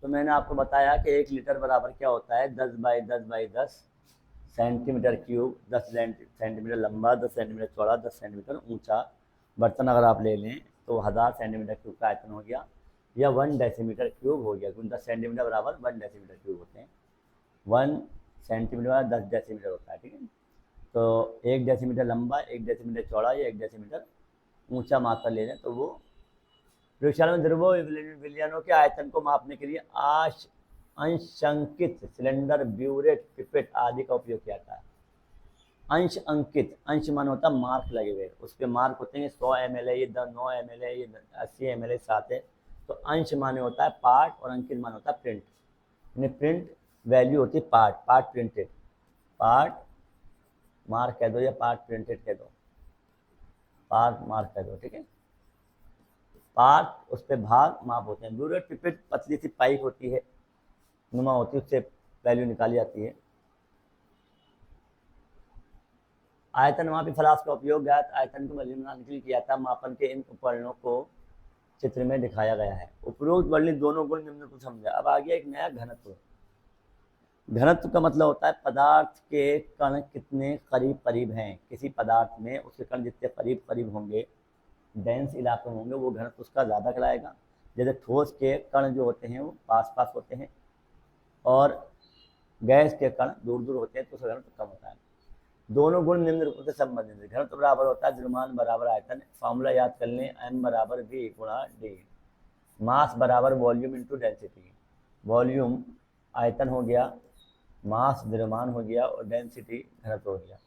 तो मैंने आपको बताया कि 1 लीटर बराबर क्या होता है, 10 × 10 × 10 सेंटीमीटर क्यूब, 10 सेंटीमीटर लंबा, 10 सेंटीमीटर चौड़ा, 10 सेंटीमीटर ऊंचा बर्तन अगर आप ले लें तो 1000 सेंटीमीटर क्यूब का आयतन हो गया, या 1 डेसीमीटर क्यूब हो गया, क्योंकि 10 सेंटीमीटर बराबर 1 डेसीमीटर क्यूब होते हैं। 1 सेंटीमीटर बराबर 10 डेसीमीटर होता है, ठीक है। तो 1 डेसीमीटर लंबा, 1 डेसीमीटर चौड़ा या 1 डेसीमीटर ऊंचा मात्रा ले लें तो वो प्रयोगशाला में द्रव्यों विलयनों के आयतन को मापने के लिए अंशांकित सिलेंडर, ब्यूरेट, पिपेट आदि का उपयोग किया जाता है। अंश अंकित, अंश मान होता है मार्क लगे हुए, उस पर मार्क होते हैं 100 ml है, ये 9 ml है, ये 80 ml है, 7 है। तो अंश माने होता है पार्ट और अंकित मान होता है प्रिंट। यानी प्रिंट वैल्यू होती है part, part printed, part mark कह दो या पार्ट प्रिंटेड कह दो, पार्ट मार्क कह दो, ठीक है। पार्ट उस पर भाग माप होते हैं। ब्यूरेट पिपेट पतली सी पाइप होती है, नुमा होती है, उससे वैल्यू निकाली जाती है। आयतन मापी फ्लास्क का उपयोग ज्ञात आयतन को बनाने के लिए किया था। मापन के इन उपकरणों को चित्र में दिखाया गया है। उपरोक्त वर्णित दोनों गुण निम्न को समझा। अब आ गया एक नया घनत्व। घनत्व का मतलब होता है पदार्थ के कण कितने करीब करीब हैं। किसी पदार्थ में उसके कण जितने करीब करीब होंगे, डेंस इलाके होंगे, वो घनत्व उसका ज़्यादा कहलाएगा। जैसे ठोस के कण जो होते हैं वो पास पास होते हैं और गैस के कण दूर दूर होते हैं तो उसका घनत्व कम होता है। दोनों गुण निम्न रूप से संबंधित है। घनत्व बराबर होता है द्रव्यमान बराबर आयतन। फॉर्मूला याद कर लें, m बराबर v गुणा d। मास बराबर वॉल्यूम इंटू डेंसिटी। वॉल्यूम आयतन हो गया, मास द्रव्यमान हो गया और डेंसिटी घनत्व हो गया।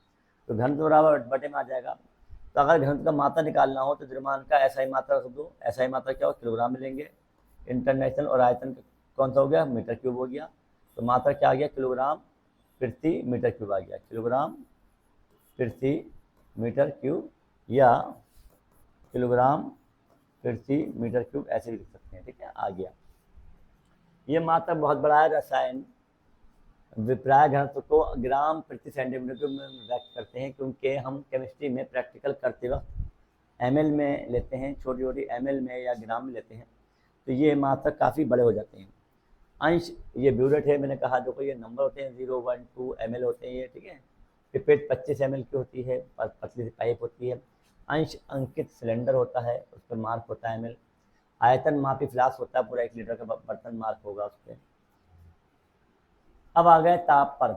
तो घनत्व बराबर बटे में आ जाएगा। तो अगर घनत्व का मात्रा निकालना हो तो द्रव्यमान का ऐसा ही मात्रा रख दो। ऐसा ही मात्रा क्या हो, किलोग्राम में लेंगे। इंटरनेशनल और आयतन कौन सा हो गया, मीटर क्यूब हो गया। तो मात्रा क्या आ गया, किलोग्राम प्रति मीटर क्यूब आ गया। किलोग्राम प्रति मीटर क्यूब या किलोग्राम प्रति मीटर क्यूब ऐसे भी लिख सकते हैं, ठीक है, आ गया। ये मात्रा बहुत बड़ा है। रसायन विप्राय घनत्व को ग्राम प्रति सेंटीमीटर क्यूब में व्यक्त करते हैं, क्योंकि हम केमिस्ट्री में प्रैक्टिकल करते वक्त ml में लेते हैं, छोटी छोटी ml में या ग्राम में लेते हैं, तो ये मात्रा काफ़ी बड़े हो जाते हैं। अंश ये ब्यूरेट है, मैंने कहा देखो ये नंबर होते हैं 0, 1, 2 ml होते हैं ये, ठीक है। पिपेट 25 ml की होती है, पतली सी पाइप होती है। अंश अंकित सिलेंडर होता है, उस पर मार्क होता है ml। आयतन मापी फ्लास्क होता है, पूरा 1 लीटर का बर्तन मार्क होगा उस पर। अब आ गए ताप पर।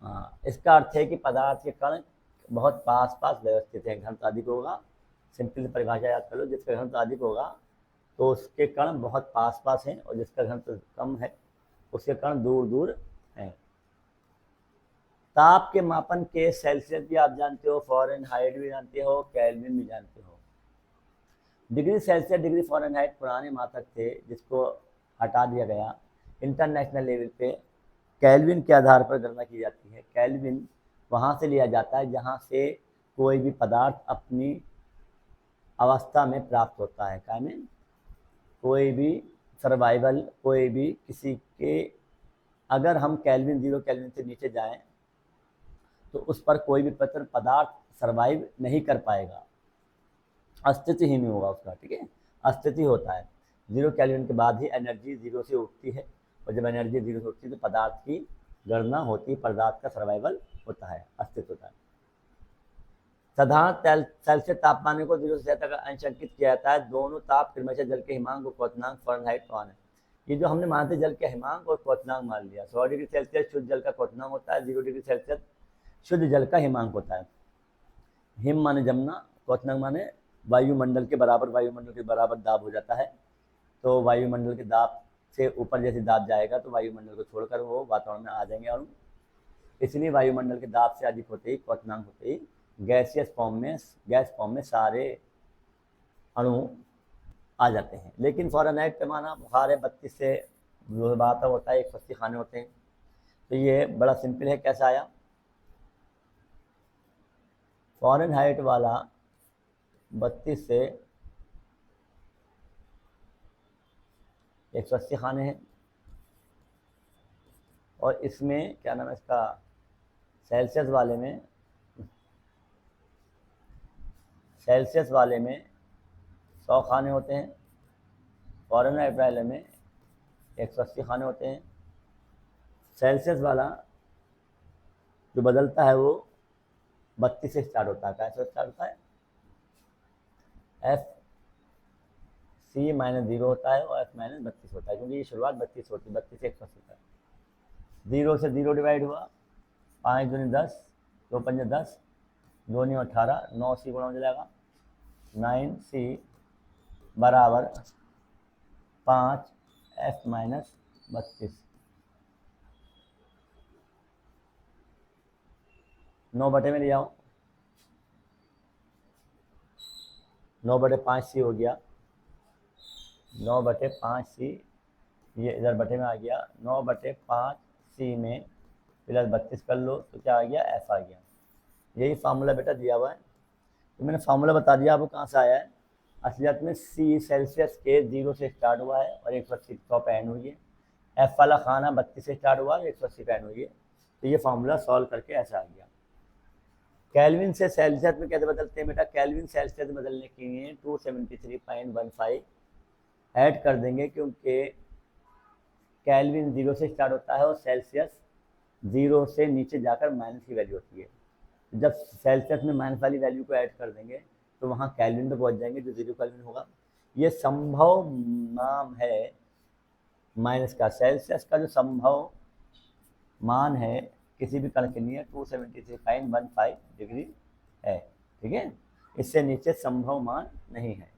हाँ, इसका अर्थ है कि पदार्थ के कण बहुत पास पास व्यवस्थित है। घनत्व अधिक होगा, सिंपल परिभाषा याद कर लो, जिसका घनत्व अधिक होगा तो उसके कण बहुत पास पास हैं, और जिसका घनत्व कम है उसके कण दूर दूर हैं। ताप के मापन के सेल्सियस भी आप जानते हो, फ़ारेनहाइट भी जानते हो, केल्विन भी जानते हो। डिग्री सेल्सियस, डिग्री फ़ारेनहाइट पुराने मात्रक थे जिसको हटा दिया गया। इंटरनेशनल लेवल पे केल्विन के आधार पर गणना की जाती है। केल्विन वहाँ से लिया जाता है जहाँ से कोई भी पदार्थ अपनी अवस्था में प्राप्त होता है। क्या में कोई भी सर्वाइवल, कोई भी किसी के, अगर हम केल्विन 0 केल्विन से नीचे जाएं तो उस पर कोई भी पदार्थ सर्वाइव नहीं कर पाएगा, अस्तित्व ही नहीं होगा उसका, ठीक है। अस्तित्व होता है 0 केल्विन के बाद ही एनर्जी 0 से उठती है, और जब एनर्जी 0 से उठती है तो पदार्थ की गणना होती है, पदार्थ का सर्वाइवल होता है, अस्तित्व होता है। साधारण सेल्सियस तापमान को 0 से तक अंशांकित किया जाता है। दोनों ताप क्रमशः जल के हिमांक और क्वथनांक फ़ारेनहाइट मान है। ये जो हमने मानते जल के हिमांक और क्वथनांक मान लिया। 100 डिग्री सेल्सियस शुद्ध जल का क्वथनांक होता है, 0 डिग्री सेल्सियस शुद्ध जल का हिमांक होता है। हिम माने जमना, क्वथनांक माने वायुमंडल के बराबर, वायुमंडल के बराबर दाब हो जाता है। तो वायुमंडल के दाब से ऊपर जैसे दाब जाएगा तो वायुमंडल को छोड़कर वो वातावरण में आ जाएंगे अणु, इसलिए वायुमंडल के दाब से अधिक होते ही, क्वथनांक होते ही गैसियस फॉर्म में, गैस फॉर्म में सारे अणु आ जाते हैं। लेकिन फ़ारेनहाइट पैमाना बुखार है 32 से बात होता है 180 खाने होते हैं। तो ये बड़ा सिंपल है, कैसा आया फ़ारेनहाइट वाला 32 से 180 खाने हैं, और इसमें क्या नाम है इसका, सेल्सियस वाले में 100 खाने होते हैं, फ़ारेनहाइट वाले में 180 खाने होते हैं। सेल्सियस वाला जो बदलता है वो 32 से स्टार्ट होता है। कैसे स्टार्ट होता है? एफ सी माइनस 0 होता है और एफ माइनस 32 होता है, क्योंकि ये शुरुआत 32 होती है, 32 से 180 तक। 0 से 0 डिवाइड हुआ, 5 दूनी 10, 2 पंजे 10, 2 नी 18, 9 सी गुणा हो जाएगा, 9 सी बराबर 5 एफ माइनस 32। 9 बटे में ले जाओ, 9 बटे 5 सी हो गया, 9 बटे 5 सी, ये इधर बटे में आ गया, 9 बटे 5 सी में प्लस 32 कर लो तो क्या आ गया? एफ आ गया। यही फार्मूला बेटा दिया हुआ है, तो मैंने फार्मूला बता दिया आपको कहाँ से आया है। असलियत में सी सेल्सियस के 0 से स्टार्ट हुआ है और 180 पे एंड हुई है। एफ वाला खाना 32 से स्टार्ट हुआ है, 180 पे एंड हुई है। तो ये फार्मूला सॉल्व करके ऐसा आ गया। केल्विन से सेल्सियस में कैसे बदलते हैं बेटा? केल्विन सेल्सियस बदलने के लिए 273.15 ऐड कर देंगे, क्योंकि केल्विन 0 से स्टार्ट होता है और सेल्सियस 0 से नीचे जाकर माइनस की वैल्यू होती है। जब सेल्सियस में माइनस वाली वैल्यू को ऐड कर देंगे तो वहाँ केल्विन पे पहुँच जाएंगे, जो 0 केल्विन होगा। ये संभव मान है माइनस का। सेल्सियस का जो संभव मान है किसी भी कण के लिए 273.15 डिग्री है, ठीक है। इससे नीचे संभव मान नहीं है।